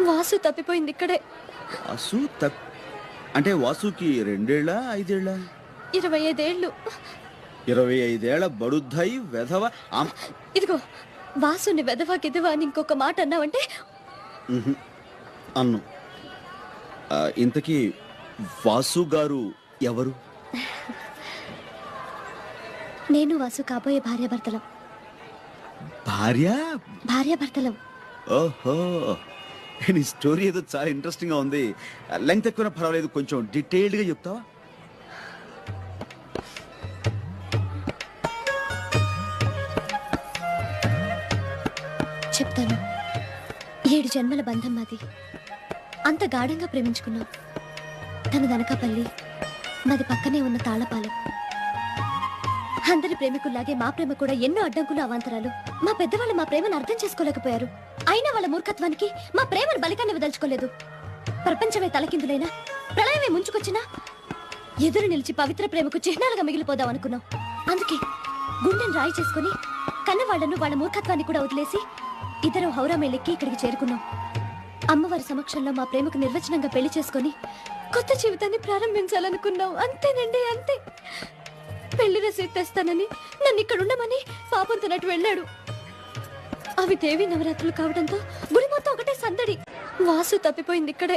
వాసు తప్పిపోయింది ఇక్కడే. వాసు అంటే వాసుకి 2 ఏళ్ళ 5 ఏళ్ళ? 25 ఏళ్ళు. 25 ఏళ్ల బడుద్దాయి వెధవ. ఇదిగో వాసుని వెధవా గిదవా అని ఇంకొక మాట అన్నావంటే అన్ను. ఇంతకీ వాసు గారు ఎవరు? నేను వాసు కాబోయే భార్యాభర్తలం. భార్యాభర్తలం. ఓహో, నీ స్టోరీ ఏదో చాలా ఇంట్రెస్టింగ్ గా ఉంది. లెంగ్త్ ఎక్కువ పర్వాలేదు, కొంచెం డీటెయిల్డ్ గా చెప్తావా? చెప్తాను. 7 జన్మల బంధం మాది. అంత గాఢంగా ప్రేమించుకున్నాం. తన దనకాపల్లి, మాది పక్కనే ఉన్న తాళపాలెం. అందరి ప్రేమికుల్లాగే మా ప్రేమ కూడా ఎన్నో అడ్డంకులు అవాంతరాలు. మా పెద్దవాళ్ళు మా ప్రేమను అర్థం చేసుకోలేకపోయారు. అయినా వాళ్ళ మూర్ఖత్వానికి మా ప్రేమను బలికాన్ని వదలుచుకోలేదు. ప్రపంచమే తలకిందులైనా, ప్రళయమే ముంచుకొచ్చినా ఎదురు నిలిచి పవిత్ర ప్రేమకు చిహ్నాలుగా మిగిలిపోదాం అనుకున్నాం. అందుకే గుండెను రాయి చేసుకుని కన్నవాళ్లను వాళ్ళ మూర్ఖత్వాన్ని కూడా వదిలేసి ఇద్దరు హౌరా మేళెక్కి ఇక్కడికి చేరుకున్నాం. అమ్మవారి సమక్షంలో మా ప్రేమకు నిర్వచనంగా పెళ్లి చేసుకుని కొత్త జీవితాన్ని ప్రారంభించాలనుకున్నాం. అంతేనండి, అంతే. పెళ్లి రసీదు తెస్తానని, నన్ను ఇక్కడ ఉండమని పాపంతోనట్టు వెళ్ళాడు. అవి దేవి నవరాత్రులు కావడంతో గుడి మొత్తం ఒకటే సందడి. వాసు తప్పిపోయింది ఇక్కడే.